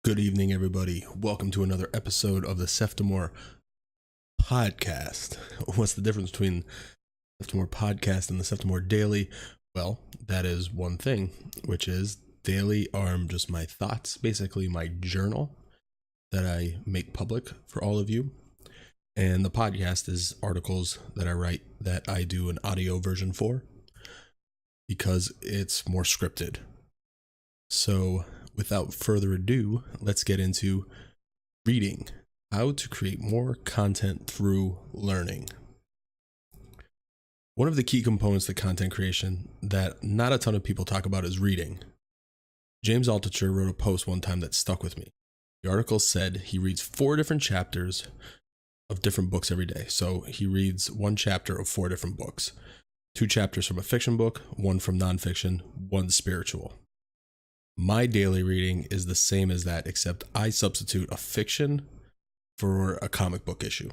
Good evening, everybody. Welcome to another episode of the Seftimor Podcast. What's the difference between Seftimor Podcast and the Seftimor Daily? Well, that is one thing, which is daily are just my thoughts, basically my journal that I make public for all of you. And the podcast is articles that I write that I do an audio version for because it's more scripted. So without further ado, let's get into reading. How to create more content through learning. One of the key components to content creation that not a ton of people talk about is reading. James Altucher wrote a post one time that stuck with me. The article said he reads 4 different chapters of different books every day. So he reads one chapter of 4 different books. 2 chapters from a fiction book, 1 from nonfiction, 1 spiritual. My daily reading is the same as that, except I substitute a fiction for a comic book issue.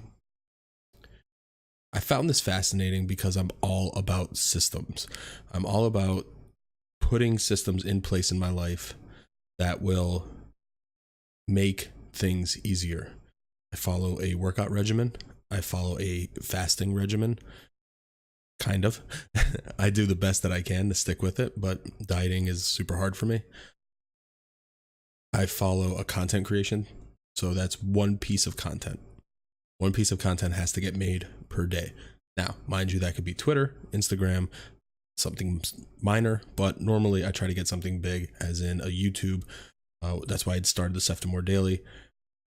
I found this fascinating because I'm all about systems. I'm all about putting systems in place in my life that will make things easier. I follow a workout regimen. I follow a fasting regimen. Kind of. I do the best that I can to stick with it, but dieting is super hard for me. I follow a content creation. So that's one piece of content. One piece of content has to get made per day. Now, mind you, that could be Twitter, Instagram, something minor, but normally I try to get something big, as in a YouTube. That's why I'd started the Seftimor Daily,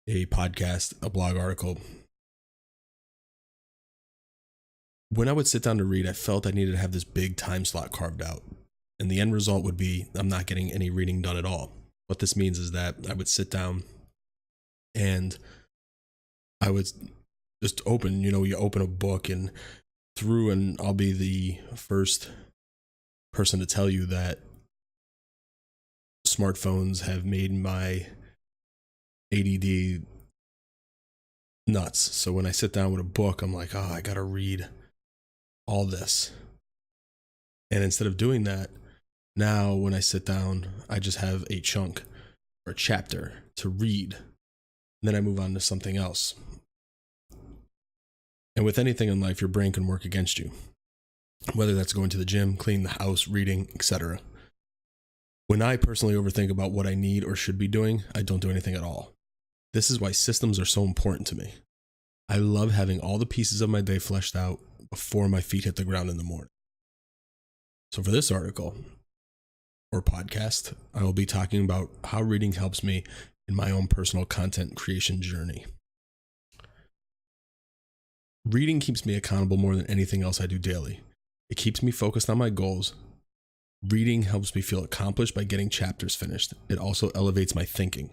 a podcast, a blog article. When I would sit down to read, I felt I needed to have this big time slot carved out. And the end result would be I'm not getting any reading done at all. What this means is that I would sit down and I would just open, you open a book and I'll be the first person to tell you that smartphones have made my ADD nuts. So when I sit down with a book, I'm like, I got to read all this. And instead of doing that, now when I sit down, I just have a chunk or a chapter to read. And then I move on to something else. And with anything in life, your brain can work against you. Whether that's going to the gym, cleaning the house, reading, etc. When I personally overthink about what I need or should be doing, I don't do anything at all. This is why systems are so important to me. I love having all the pieces of my day fleshed out before my feet hit the ground in the morning. So for this article or podcast, I will be talking about how reading helps me in my own personal content creation journey. Reading keeps me accountable more than anything else I do daily. It keeps me focused on my goals. Reading helps me feel accomplished by getting chapters finished. It also elevates my thinking.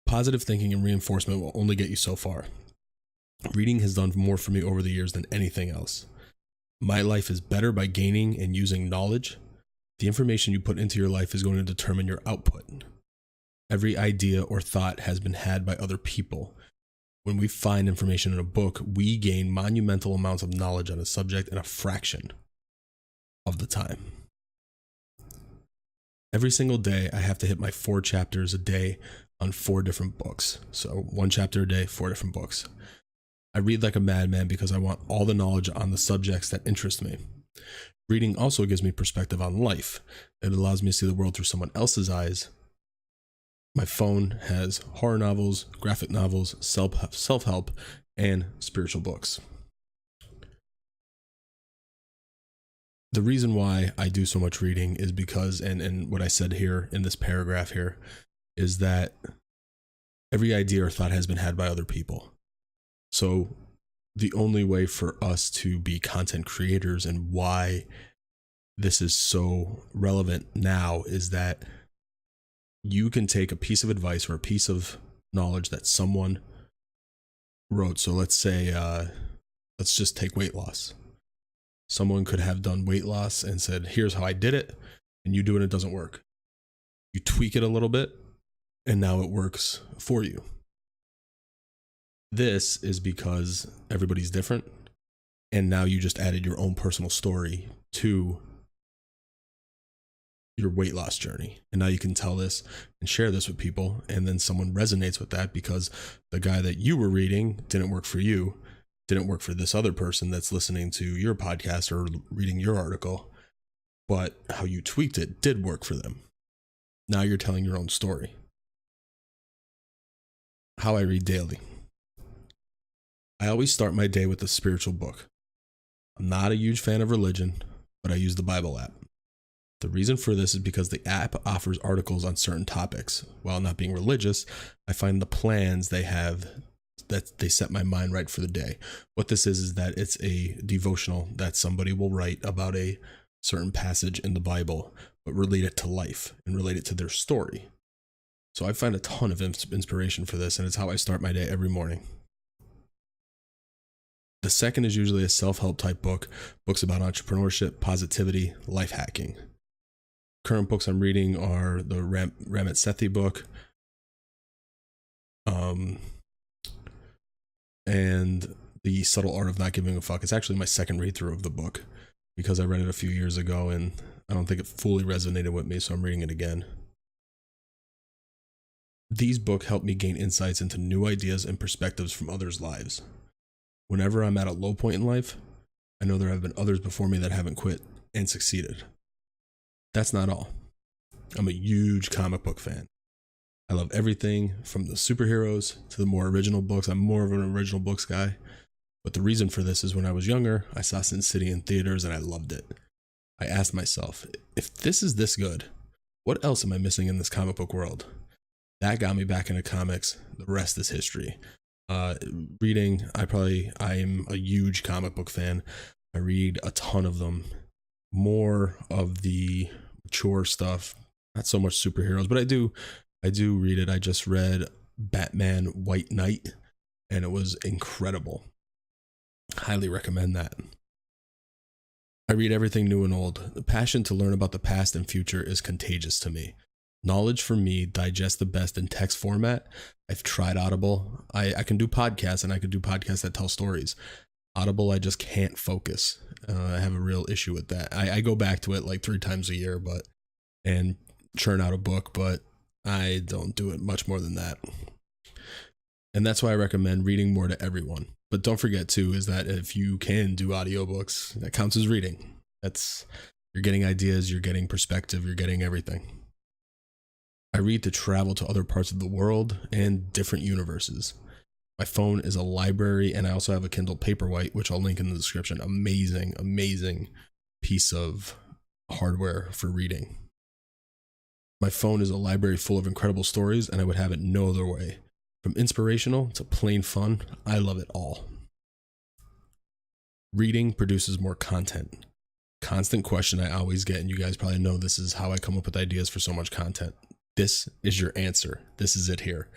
Positive thinking and reinforcement will only get you so far. Reading has done more for me over the years than anything else. My life is better by gaining and using knowledge. The information you put into your life is going to determine your output. Every idea or thought has been had by other people. When we find information in a book, we gain monumental amounts of knowledge on a subject in a fraction of the time. Every single day, I have to hit my 4 chapters a day on 4 different books. So 1 chapter a day, 4 different books. I read like a madman because I want all the knowledge on the subjects that interest me. Reading also gives me perspective on life. It allows me to see the world through someone else's eyes. My phone has horror novels, graphic novels, self-help, and spiritual books. The reason why I do so much reading is because, and what I said here in this paragraph here, is that every idea or thought has been had by other people. So the only way for us to be content creators and why this is so relevant now is that you can take a piece of advice or a piece of knowledge that someone wrote. So let's say, let's just take weight loss. Someone could have done weight loss and said, here's how I did it. And you do it, it doesn't work. You tweak it a little bit and now it works for you. This is because everybody's different. And now you just added your own personal story to your weight loss journey. And now you can tell this and share this with people. And then someone resonates with that because the guy that you were reading didn't work for you, didn't work for this other person that's listening to your podcast or reading your article, but how you tweaked it did work for them. Now you're telling your own story. How I read daily. I always start my day with a spiritual book. I'm not a huge fan of religion, but I use the Bible app. The reason for this is because the app offers articles on certain topics. While not being religious, I find the plans they have that they set my mind right for the day. What this is that it's a devotional that somebody will write about a certain passage in the Bible, but relate it to life and relate it to their story. So I find a ton of inspiration for this, and it's how I start my day every morning. The second is usually a self-help type book, books about entrepreneurship, positivity, life hacking. Current books I'm reading are the Ramit Sethi book, and The Subtle Art of Not Giving a Fuck. It's actually my second read through of the book because I read it a few years ago and I don't think it fully resonated with me, so I'm reading it again. These books help me gain insights into new ideas and perspectives from others' lives. Whenever I'm at a low point in life, I know there have been others before me that haven't quit and succeeded. That's not all. I'm a huge comic book fan. I love everything from the superheroes to the more original books. I'm more of an original books guy. But the reason for this is when I was younger, I saw Sin City in theaters and I loved it. I asked myself, if this is this good, what else am I missing in this comic book world? That got me back into comics. The rest is history. Reading, I'm a huge comic book fan. I read a ton of them. More of the mature stuff, not so much superheroes, but I do read it. I just read Batman White Knight and it was incredible. Highly recommend that. I read everything new and old. The passion to learn about the past and future is contagious to me. Knowledge for me digests the best in text format. I've tried Audible. I can do podcasts and I can do podcasts that tell stories. Audible, I just can't focus. I have a real issue with that. I go back to it like 3 times a year, and churn out a book, but I don't do it much more than that. And that's why I recommend reading more to everyone. But don't forget too, is that if you can do audiobooks, that counts as reading. You're getting ideas, you're getting perspective, you're getting everything. I read to travel to other parts of the world and different universes. My phone is a library, and I also have a Kindle Paperwhite, which I'll link in the description. Amazing, amazing piece of hardware for reading. My phone is a library full of incredible stories, and I would have it no other way. From inspirational to plain fun, I love it all. Reading produces more content. Constant question I always get, and you guys probably know this is how I come up with ideas for so much content. This is your answer. This is it here.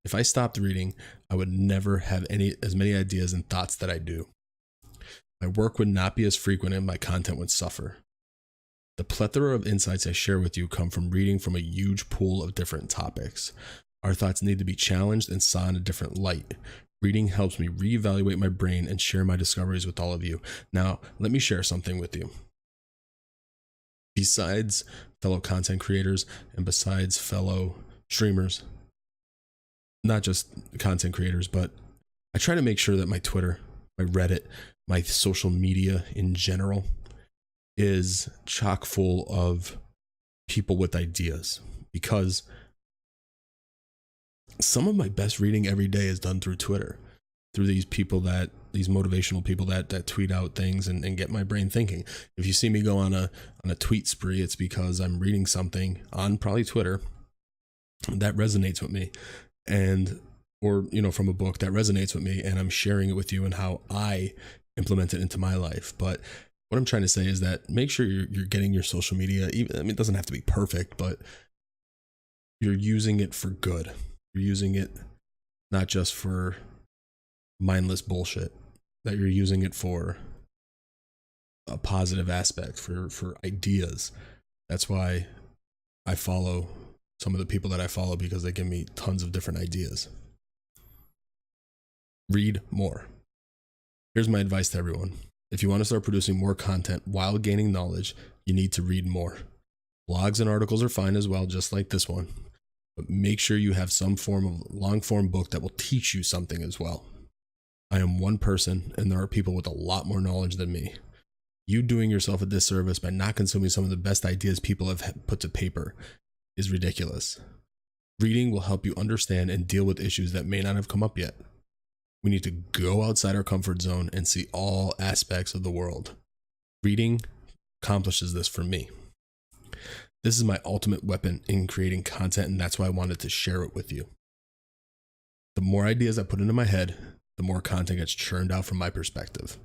If I stopped reading, I would never have as many ideas and thoughts that I do. My work would not be as frequent and my content would suffer. The plethora of insights I share with you come from reading from a huge pool of different topics. Our thoughts need to be challenged and saw in a different light. Reading helps me reevaluate my brain and share my discoveries with all of you. Now, let me share something with you. Besides fellow content creators and besides fellow streamers, not just content creators, but I try to make sure that my Twitter, my Reddit, my social media in general is chock full of people with ideas, because some of my best reading every day is done through Twitter, through these motivational people that tweet out things and get my brain thinking. If you see me go on a tweet spree, it's because I'm reading something on probably Twitter that resonates with me, or from a book that resonates with me, and I'm sharing it with you and how I implement it into my life. But what I'm trying to say is that make sure you're getting your social media, it doesn't have to be perfect, but you're using it for good. You're using it not just for mindless bullshit, that you're using it for a positive aspect, for ideas. That's why I follow some of the people that I follow, because they give me tons of different ideas. Read more. Here's my advice to everyone. If you want to start producing more content while gaining knowledge, you need to read more. Blogs and articles are fine as well, just like this one. But make sure you have some form of long form book that will teach you something as well. I am one person, and there are people with a lot more knowledge than me. You doing yourself a disservice by not consuming some of the best ideas people have put to paper is ridiculous. Reading will help you understand and deal with issues that may not have come up yet. We need to go outside our comfort zone and see all aspects of the world. Reading accomplishes this for me. This is my ultimate weapon in creating content, and that's why I wanted to share it with you. The more ideas I put into my head, the more content gets churned out from my perspective.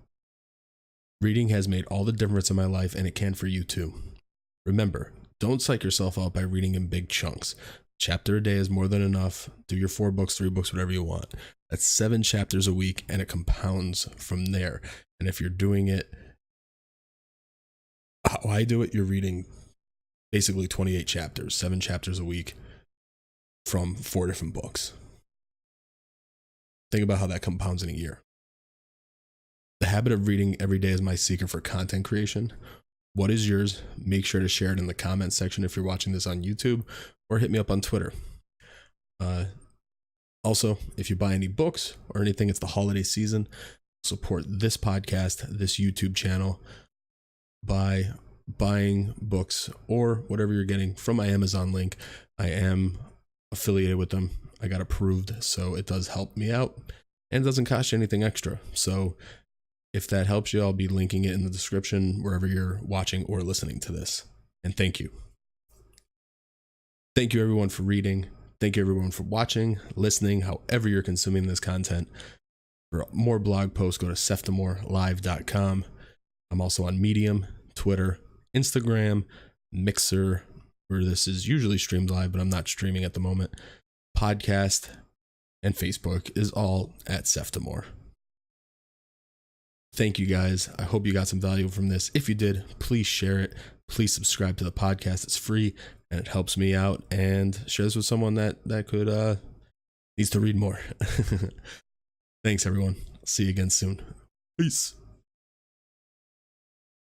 Reading has made all the difference in my life, and it can for you too. Remember, don't psych yourself out by reading in big chunks. Chapter a day is more than enough. Do your 4 books, 3 books, whatever you want. That's 7 chapters a week, and it compounds from there. And if you're doing it how I do it, you're reading basically 28 chapters, 7 chapters a week from 4 different books. Think about how that compounds in a year. The habit of reading every day is my secret for content creation. What is yours? Make sure to share it in the comments section if you're watching this on YouTube, or hit me up on Twitter. Also, if you buy any books or anything, it's the holiday season. Support this podcast, this YouTube channel, by buying books or whatever you're getting from my Amazon link. I am affiliated with them. I got approved, so it does help me out and it doesn't cost you anything extra. So if that helps you, I'll be linking it in the description wherever you're watching or listening to this. And thank you. Thank you everyone for reading. Thank you everyone for watching, listening, however you're consuming this content. For more blog posts, go to seftimorlive.com. I'm also on Medium, Twitter, Instagram, Mixer, where this is usually streamed live, but I'm not streaming at the moment. Podcast and Facebook is all at Seftimor. Thank you guys. I hope you got some value from this. If you did, please share it. Please subscribe to the podcast. It's free and it helps me out. And share this with someone that could needs to read more. Thanks everyone. See you again soon. Peace.